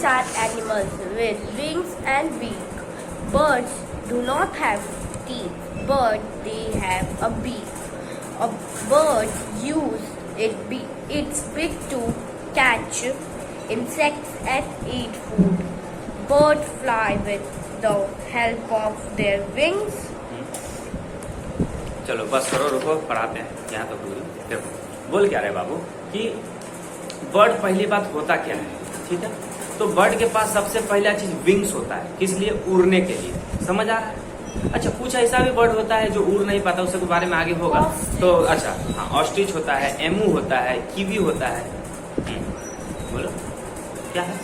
are animals with wings and beak. Birds do not have teeth, but they have a beak. A bird uses its beak to catch insects and eat food. Birds fly with the help of their wings. चलो बस करो, रुको, पढ़ाते हैं। यहाँ तो भूल देखो बोल क्या रहे बाबू कि बर्ड पहली बात होता क्या है, ठीक है। तो बर्ड के पास सबसे पहला चीज विंग्स होता है, किस लिए? उड़ने के लिए। समझ आ रहा है? अच्छा, कुछ ऐसा भी बर्ड होता है जो उड़ नहीं पाता, उसके बारे में आगे होगा। तो अच्छा हाँ, ऑस्ट्रिच होता है, एमू होता है, कीवी होता है। बोलो क्या है?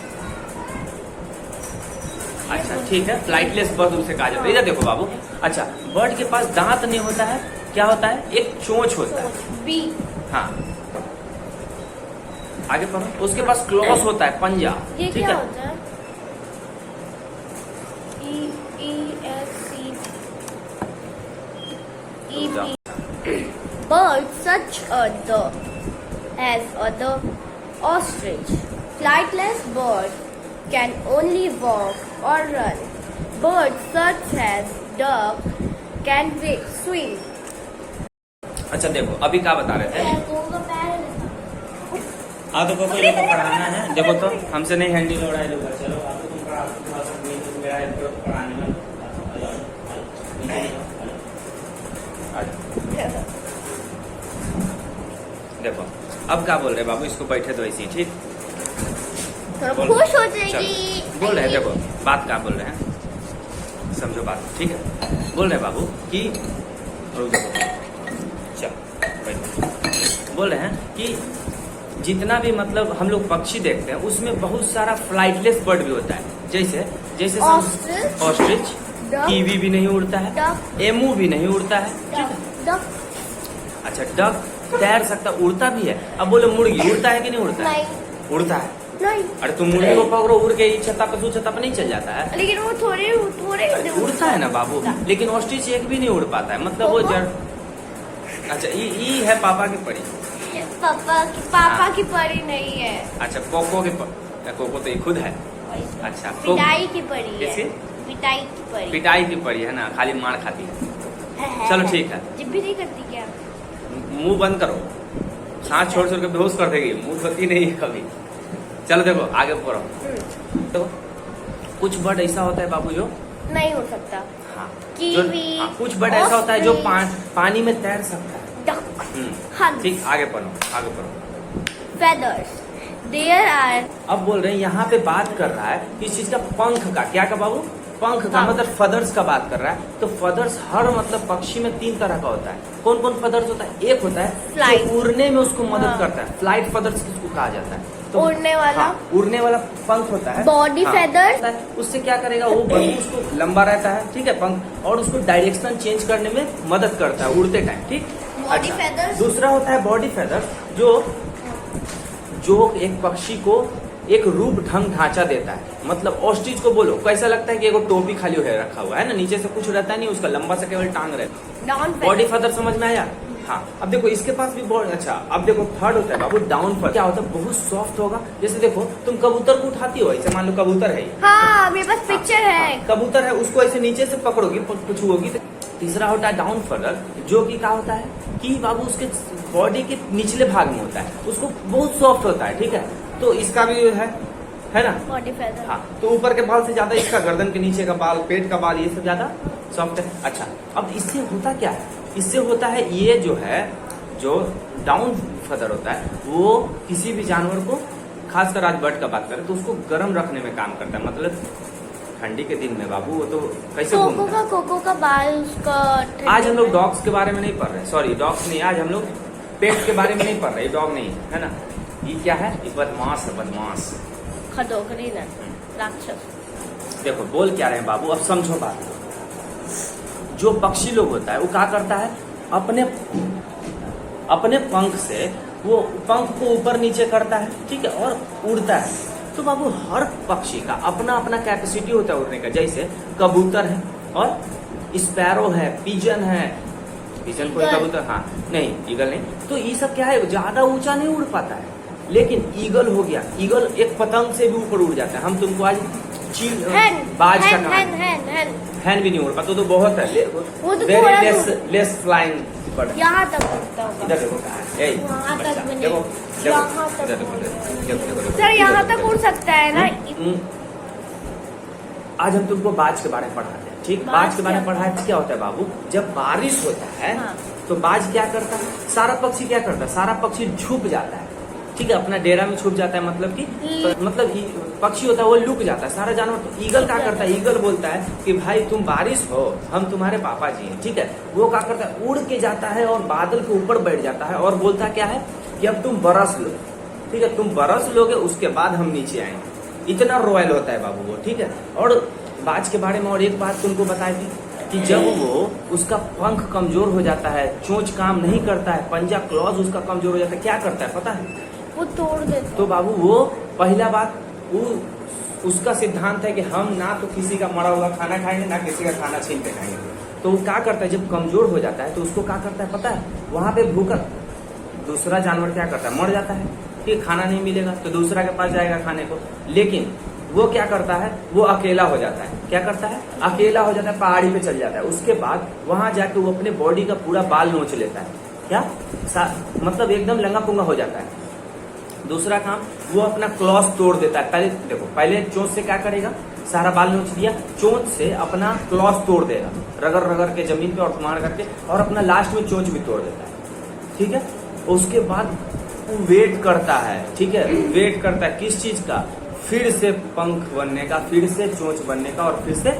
अच्छा ठीक है, फ्लाइटलेस बर्ड उसे कहा जाता है। इधर देखो बाबू, अच्छा बर्ड के पास दांत नहीं होता है, क्या होता है? एक चोंच होता है। हाँ आगे पढ़ो। उसके पास क्लॉस होता है, पंजा। ये ठीक क्या है, होता है? Birds such as other ostrich, flightless birds can only walk or run. Birds such as duck can swim. अच्छा देखो अभी क्या बता रहे थे। हाँ तो कोई को पढ़ाना है, देखो तो हमसे नहीं हैंडल हो रहा है लोग। चलो आपको तुम पढ़ा, मेरा पढ़ाने में देखो अब क्या बोल रहे बाबू, इसको बैठे तो ऐसे ही, ठीक खुश हो जाएगी। बोल रहे हैं, देखो बात क्या बोल रहे हैं, समझो बात, ठीक है। बोल रहे बाबू कि चल बोल रहे हैं कि जितना भी मतलब हम लोग पक्षी देखते हैं उसमें बहुत सारा फ्लाइटलेस बर्ड भी होता है। जैसे जैसे ऑस्ट्रिच, कीवी भी नहीं उड़ता है, एमू भी नहीं उड़ता है, ठीक है। अच्छा डक तैर सकता, उड़ता भी है। अब बोलो मुर्गी उड़ता है कि नहीं उड़ता है? उड़ता है। नहीं। अरे तुम मुर्गी को पकड़ो, उड़ के छत्ता पर नहीं चल जाता है? लेकिन वो थोड़े उड़ता है ना बाबू, लेकिन ऑस्ट्रिच एक भी नहीं उड़ पाता है, मतलब वो जड़। अच्छा ये है पापा की परी। पापा की परी नहीं है। अच्छा कोको की कोको तो ये खुद है। अच्छा पिटाई की परी है। पिटाई की परी है ना, खाली मार खाती है। चलो ठीक है। जब भी नहीं करती क्या? मुंह बंद करो, सांस छोड़ छोड़ के बेहोश कर देगी, मुंह खोती नहीं है कभी। चलो देखो आगे पढ़ो। तो कुछ बर्ड ऐसा होता है बाबू जो नहीं हो सकता। हाँ, कीवी, कुछ बर्ड ऐसा होता है जो पानी में तैर सकता है। डक, हंस। ठीक, आगे पढ़ो आगे पढ़ो। Feathers there are. अब बोल रहे हैं यहाँ पे बात कर रहा है इस चीज का, पंख का। क्या का बाबू? पंख का, मतलब फदर्स का बात कर रहा है। तो फदर्स हर मतलब पक्षी में 3 तरह का होता है। कौन कौन फदर्स होता है? एक होता है फ्लाइट, जो उड़ने में उसको मदद करता है, फ्लाइट फदर्स किसको कहा जाता है? तो उड़ने वाला। हाँ, उड़ने वाला पंख होता है, बॉडी फेदर्स। उससे क्या करेगा वो, उसको लंबा रहता है, ठीक है पंख, और उसको डायरेक्शन चेंज करने में मदद करता है उड़ते टाइम, ठीक। Body feathers. दूसरा होता है बॉडी फेदर्स, जो एक पक्षी को एक रूप ढंग ढांचा देता है। मतलब ऑस्ट्रिच को बोलो कैसा लगता है कि एक टोपी खाली है रखा हुआ है ना, नीचे से कुछ रहता नहीं, उसका लंबा सा केवल टांग रहता है। बॉडी फेदर समझ में आया? हाँ अब देखो इसके पास भी बहुत अच्छा। अब देखो थर्ड होता है बाबू डाउन फेदर। क्या होता है? बहुत सॉफ्ट होगा। जैसे देखो तुम कबूतर को उठाती हो, ऐसे मान लो कबूतर है। हाँ मेरे पास पिक्चर है। कबूतर है, उसको ऐसे नीचे से पकड़ोगी, कुछ होगी। तीसरा होता है डाउन फेदर, जो कि क्या होता है कि बाबू उसके बॉडी के निचले भाग में होता है, उसको बहुत सॉफ्ट होता है, ठीक है। तो इसका भी है ना बॉडी फेदर। हाँ, तो ऊपर के बाल से ज्यादा इसका गर्दन के नीचे का बाल, पेट का बाल, ये सब ज्यादा सॉफ्ट है। अच्छा अब इससे होता क्या है? इससे होता है ये जो डाउन फेदर होता है वो किसी भी जानवर को, खासकर आज बर्ड का बात करें तो उसको गर्म रखने में काम करता है। मतलब ठंडी के दिन में बाबू वो तो कैसे कोको का बाल उसका। आज हम लोग डॉग्स के बारे में नहीं पढ़ रहे, सॉरी डॉग्स नहीं, आज हम लोग पेट के बारे में नहीं पढ़ रहे, डॉग नहीं है ना। ये क्या है? ये बदमाश है, बदमाश, खदोखरी ना, राक्षस। देखो बोल क्या रहे हैं बाबू, अब समझो बात। जो पक्षी लोग होता है वो क्या करता है, अपने पंख से वो पंख को ऊपर नीचे करता है, ठीक है, और उड़ता है। तो बाबू हर पक्षी का अपना अपना कैपेसिटी होता है उड़ने का। जैसे कबूतर है और स्पैरो है, पिजन है। पिजन कोई कबूतर, हाँ नहीं ईगल नहीं। तो ये सब क्या है, ज्यादा ऊंचा नहीं उड़ पाता है, लेकिन ईगल हो गया, ईगल एक पतंग से भी ऊपर उड़ जाता है। हम तुमको आज बाज का हैन भी नहीं उड़ पाता, तो बहुत है, वो तो वेरी लेस फ्लाइंग बर्ड। यहाँ तक उड़ता होगा। इधर देखो कहाँ है, यही वहाँ तक बच्चा, भी नहीं। देखो यहाँ तक इधर देखो सर यहाँ तक उड़ सकता है ना। आज हम तुमको बाज के बारे में पढ़ाते हैं, ठीक। बाज के बारे में पढ़ाए तो क्या होता है बाबू, जब बारिश होता है तो बाज क्या करता है, सारा पक्षी क्या करता है, सारा पक्षी छुप जाता है, ठीक है, अपना डेरा में छुप जाता है। मतलब कि पक्षी होता है वो लुक जाता है, सारा जानवर। तो ईगल क्या करता है, ईगल बोलता है कि भाई तुम बारिश हो, हम तुम्हारे पापा जी हैं, ठीक है। वो क्या करता है, उड़ के जाता है और बादल के ऊपर बैठ जाता है और बोलता क्या है कि अब तुम बरस लो, ठीक है, तुम बरस लोगे उसके बाद हम नीचे आएंगे। इतना रॉयल होता है बाबू वो, ठीक है। और बाज के बारे में और एक बात तुमको बताई थी कि जब वो उसका पंख कमजोर हो जाता है, चोंच काम नहीं करता है, पंजा क्लॉज उसका कमजोर हो जाता है, क्या करता है पता है, वो तोड़ देता। तो बाबू वो पहला बात वो उसका सिद्धांत है कि हम ना तो किसी का मरा हुआ खाना खाएंगे, ना किसी का खाना छीन के खाएंगे। तो वो क्या करता है, जब कमजोर हो जाता है तो उसको क्या करता है पता है, वहां पे भूखा दूसरा जानवर क्या करता है, मर जाता है, ठीक, खाना नहीं मिलेगा तो दूसरा के पास जाएगा खाने को। लेकिन वो क्या करता है, वो अकेला हो जाता है, क्या करता है, अकेला हो जाता है, पहाड़ी पे चल जाता है। उसके बाद वहां जाके वो अपने बॉडी का पूरा बाल नोच लेता है, क्या मतलब एकदम लंगा पुंगा हो जाता है। दूसरा काम, वो अपना क्लॉस तोड़ देता है। पहले देखो, पहले चोंच से क्या करेगा, सारा बाल नोच दिया, चोंच से अपना क्लॉस तोड़ देगा, रगड़ रगड़ के जमीन पे और मार करके, और अपना लास्ट में चोंच भी तोड़ देता है, ठीक है। उसके बाद वो वेट करता है, ठीक है, वेट करता है किस चीज का, फिर से पंख बनने का, फिर से चोंच बनने का, और फिर से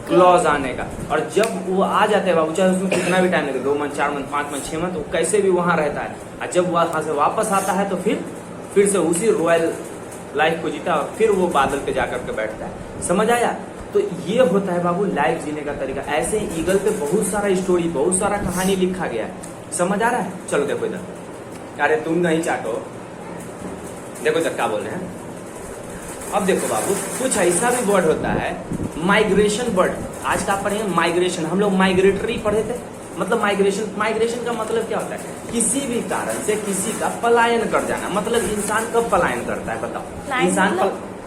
क्लॉज आने का। और जब वो आ जाते हैं बाबू, चाहे उसमें कितना भी टाइम लगे, 2 मंथ, 4 मंथ, 5 मंथ, 6 मंथ, वो कैसे भी वहां रहता है। और जब वहां से वापस आता है तो फिर से उसी रॉयल लाइफ को जीता और फिर वो बादल पे जाकर के बैठता है। समझ आया? तो ये होता है बाबू लाइफ जीने का तरीका। ऐसे ईगल पे बहुत सारा स्टोरी, बहुत सारा कहानी लिखा गया है। समझ आ रहा है? चलो देखो इधर, अरे तुम नहीं चाटो, देखो इधर क्या बोल रहे हैं। अब देखो बाबू, कुछ ऐसा भी वर्ड होता है माइग्रेशन वर्ड। आज का पढ़ेंगे माइग्रेशन। हम लोग माइग्रेटरी पढ़े थे, मतलब माइग्रेशन का मतलब क्या होता है, किसी भी कारण से किसी का पलायन कर जाना। मतलब इंसान कब पलायन करता है बताओ? इंसान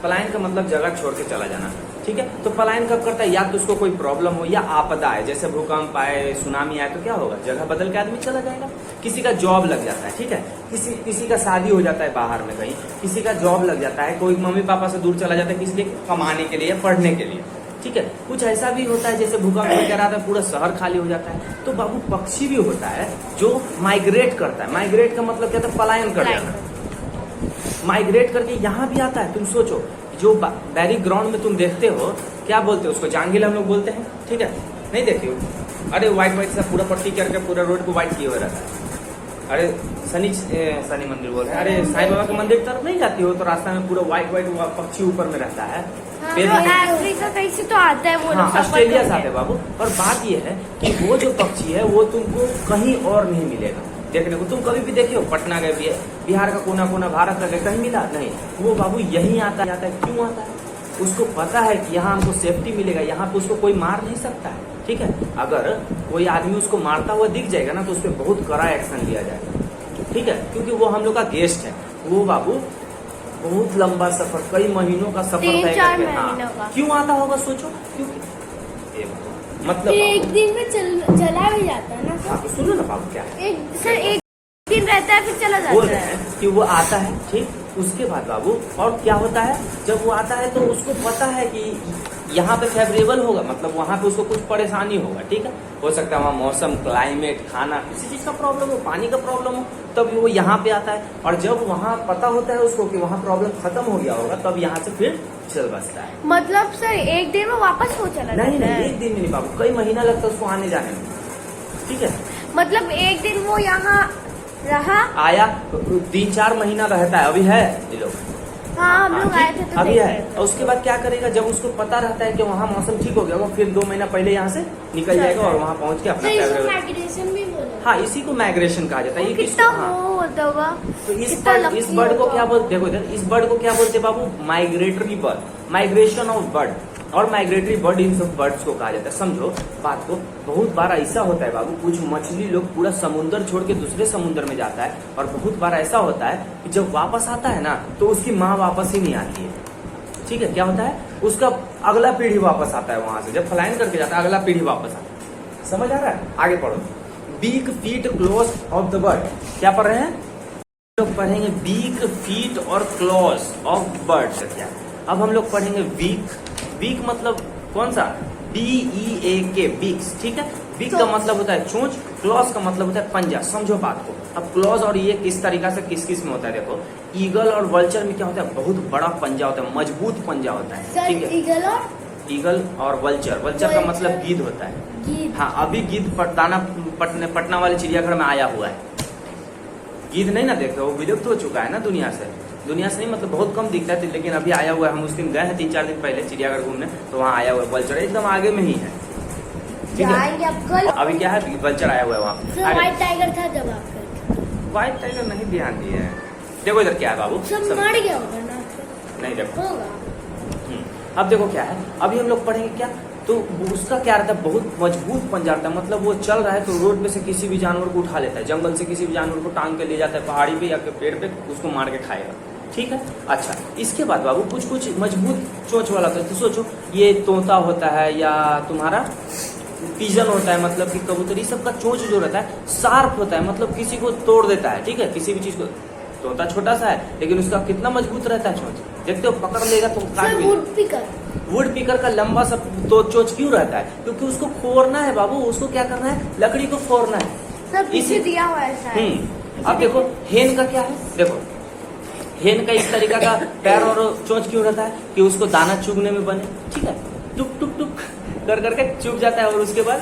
पलायन का मतलब जगह छोड़ के चला जाना, ठीक है। तो पलायन कब करता है? या तो उसको कोई प्रॉब्लम हो या आपदा है, जैसे भूकंप आए, सुनामी आए, तो क्या होगा, जगह बदल के आदमी चला जाएगा। किसी का जॉब लग जाता है, ठीक है, किसी का शादी हो जाता है बाहर में कहीं, किसी का जॉब लग जाता है, कोई मम्मी पापा से दूर चला जाता है किसी लिए कमाने के लिए, पढ़ने के लिए, ठीक है। कुछ ऐसा भी होता है जैसे भूकंप वगैरह आता है, पूरा शहर खाली हो जाता है। तो बाबू पक्षी भी होता है जो माइग्रेट करता है। माइग्रेट का मतलब क्या था? पलायन कर जाना। माइग्रेट करके यहाँ भी आता है। तुम सोचो, जो बैरी ग्राउंड में तुम देखते हो, क्या बोलते हो उसको? जांगिल हम लोग बोलते हैं, ठीक है, नहीं देखते हो? अरे व्हाइट सा पूरा पट्टी करके पूरा रोड को व्हाइट किए हुए रहता है। अरे शनि मंदिर बोल रहे हैं, अरे साईं बाबा के मंदिर की तरफ नहीं जाती हो तो रास्ता में पूरा व्हाइट पक्षी ऊपर में रहता है। अफ्रीका कहीं से तो आता है वो, ऑस्ट्रेलिया से आते हैं बाबू। और बात ये है कि वो जो पक्षी है वो तुमको कहीं और नहीं मिलेगा देखने को। तुम कभी भी देखे हो पटना गए, बिहार का कोना कोना भारत का गए, कहीं मिला नहीं। वो बाबू यही आता है। क्यों आता है? उसको पता है कि यहाँ हमको सेफ्टी मिलेगा, यहाँ पे उसको कोई मार नहीं सकता है, ठीक है। अगर कोई आदमी उसको मारता हुआ दिख जाएगा ना तो उस पर बहुत कड़ा एक्शन लिया जाएगा, ठीक है, क्योंकि वो हम लोग का गेस्ट है। वो बाबू बहुत लंबा सफर, कई महीनों का सफर तय करके, हाँ, क्यों आता होगा सोचो? क्योंकि मतलब एक दिन में चला भी जाता है ना। हाँ, सुनो ना बाबू, क्या है, एक दिन रहता है फिर चला जाता है। बोल रहे हैं कि वो आता है, ठीक। उसके बाद बाबू और क्या होता है, जब वो आता है तो उसको पता है कि यहाँ पे फेवरेबल होगा, मतलब वहाँ पे उसको कुछ परेशानी होगा, ठीक है। हो सकता है वहाँ मौसम, क्लाइमेट, खाना, किसी चीज का प्रॉब्लम हो, पानी का प्रॉब्लम हो, तब वो यहाँ पे आता है। और जब वहाँ पता होता है उसको कि वहाँ प्रॉब्लम खत्म हो गया होगा, तब यहाँ से फिर चल बसता है। मतलब सर एक दिन में वापस हो चला जाता है? नहीं, एक दिन में नहीं बाबू, कई महीना लगता है उसको आने जाने में, ठीक है। मतलब एक दिन वो यहाँ रहा, आया, 3-4 महीना रहता है। अभी है ये लोग, हाँ हम लोग आए थे तो अभी है। और उसके बाद क्या करेगा, जब उसको पता रहता है कि वहाँ मौसम ठीक हो गया होगा, फिर 2 महीना पहले यहाँ से निकल जाएगा और वहाँ पहुँच के अपना माइग्रेशन भी बोले। हाँ, इसी को माइग्रेशन कहा जाता है। ये कितना होता होगा? तो इस बर्ड को क्या बोलते, देखो इधर, इस बर्ड को क्या बोलते बाबू? Migratory bird, migration of bird. और माइग्रेटरी बर्ड इन सब बर्ड्स को कहा जाता है। समझो बात को, बहुत बार ऐसा होता है बाबू, कुछ मछली लोग पूरा समुद्र छोड़ के दूसरे समुद्र में जाता है, और बहुत बार ऐसा होता है कि जब वापस आता है ना तो उसकी माँ वापस ही नहीं आती है। ठीक है, क्या होता है, उसका अगला पीढ़ी वापस आता है वहां से, जब फ्लाइन करके जाता है अगला पीढ़ी वापस आता है। समझ आ रहा है? आगे पढ़ो। Beak, feet, claws of the bird. क्या पढ़ रहे हैं? लोग पढ़ेंगे बीक, फीट और क्लॉज ऑफ बर्ड का क्या। अब हम लोग पढ़ेंगे बीक। बीक मतलब कौन सा? BEAK, beaks. ठीक है, बीक का मतलब होता है चोंच, क्लॉज का मतलब होता है पंजा। समझो बात को। अब क्लॉज और ये किस तरीका से किस किस में होता है देखो। ईगल और वल्चर में क्या होता है, बहुत बड़ा पंजा होता है, मजबूत पंजा होता है। ठीक है, ईगल और वल्चर। वल्चर का मतलब गिद्ध होता है। हाँ, अभी गिद्ध पटना वाले चिड़ियाघर में आया हुआ है। गिद्ध नहीं ना देखे, वो विलुप्त हो चुका है ना दुनिया से नहीं, मतलब बहुत कम दिखता है, लेकिन अभी आया हुआ है। हम उस दिन गए हैं 3-4 दिन पहले चिड़ियाघर घूमने, तो वहाँ आया हुआ है वल्चर, एकदम आगे में ही है। ठीक है, अभी क्या है, वल्चर आया हुआ है वहाँ। व्हाइट टाइगर था जब आप गए। व्हाइट टाइगर नहीं ध्यान दिए हैं। देखो इधर क्या है बाबू, सब मर गया होगा ना? नहीं देखो होगा। अब देखो क्या है, अभी हम लोग पढ़ेंगे क्या, तो उसका क्या रहता है, बहुत मजबूत पंजा रहता है। मतलब वो चल रहा है तो रोड पे से किसी भी जानवर को उठा लेता है, जंगल से किसी भी जानवर को टांग के ले जाता है, पहाड़ी पे या पेड़ पे उसको मार के खाएगा। ठीक है, अच्छा इसके बाद बाबू कुछ मजबूत चोंच वाला होता है। तो सोचो ये तोता होता है या तुम्हारा पिजन होता है, मतलब कि कबूतर, ये सबका चोंच जो रहता है शार्प होता है, मतलब किसी को तोड़ देता है। ठीक है, किसी भी चीज को। तोता छोटा सा है लेकिन उसका कितना मजबूत रहता है चोंच, देखते हो, पकड़ लेगा तो काट भी। वुड पिकर का लंबा सा तो चोंच क्यों रहता है, क्योंकि उसको फोड़ना है बाबू, उसको क्या करना है, लकड़ी को फोड़ना है। इसे दिया हुआ है। अब देखो हेन का क्या है, देखो हेन का इस तरीका का पैर और चोंच क्यों रहता है, कि उसको दाना चुगने में बने। ठीक है, टुक टुक टुक कर करके चुग जाता है, और उसके बाद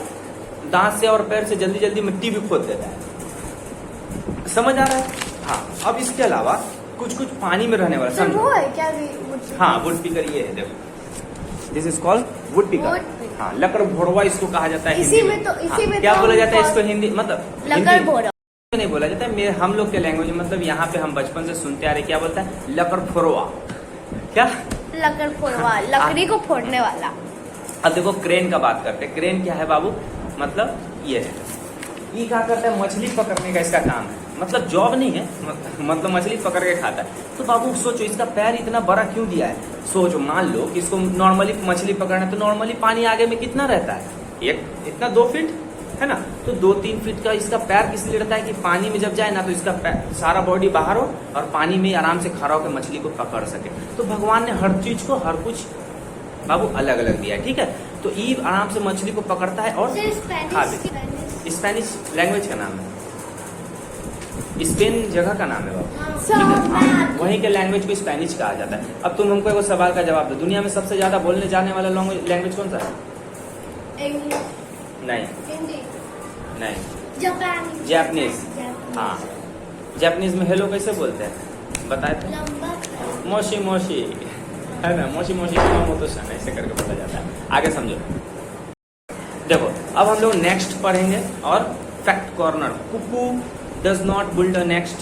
दांत से और पैर से जल्दी जल्दी मिट्टी भी खोद देता है। समझ आ रहा है? हाँ, अब इसके अलावा कुछ पानी में रहने वाला, समझो। वो है क्या? हाँ, वुड पिकर ये है, देखो this is called would picker. हाँ, लकड़ भोरवा इसको कहा जाता है। इसी में तो क्या बोला जाता है इसको हिंदी, मतलब लकड़ भोरवा नहीं बोला जाता है, हम लोग के लैंग्वेज, मतलब यहाँ पे हम बचपन से सुनते आ रहे, क्या बोलता है, लकड़ फोरवा। क्या? लकड़ फोड़वा, लकड़ी को फोड़ने वाला। अब देखो क्रेन का बात करते हैं। क्रेन क्या है बाबू, मतलब ये है, ये क्या करता है, मछली पकड़ने का इसका काम है, मतलब जॉब नहीं है, मतलब मछली पकड़ के खाता है। तो बाबू सोचो इसका पैर इतना बड़ा क्यों दिया है। सोचो, मान लो कि इसको नॉर्मली मछली पकड़ना, तो नॉर्मली पानी आगे में कितना रहता है, एक इतना 2 फीट है ना, तो 2-3 फीट का इसका पैर किस लिए रहता है, कि पानी में जब जाए ना तो इसका सारा बॉडी बाहर हो और पानी में आराम से खड़ा होकर मछली को पकड़ सके। तो भगवान ने हर चीज को, हर कुछ बाबू अलग अलग दिया है। ठीक है, तो ईव आराम से मछली को पकड़ता है और खा भी। स्पेनिश लैंग्वेज का नाम है, स्पेन जगह का नाम है बाबू। वहीं के लैंग्वेज को स्पेनिश कहा जाता है। अब तुम हमको एक सवाल का जवाब दो, दुनिया में सबसे ज्यादा बोलने जाने वाला लैंग्वेज कौन सा है? नहीं, जापानीज। हाँ, जापानीज में हेलो कैसे बोलते हैं बताए थे? मोशी मोशी, है ना, मोशी मोशी मोटो-सान, ऐसे करके बोला जाता है। आगे समझो, देखो अब हम लोग नेक्स्ट पढ़ेंगे और fact corner. Cuckoo does not build a next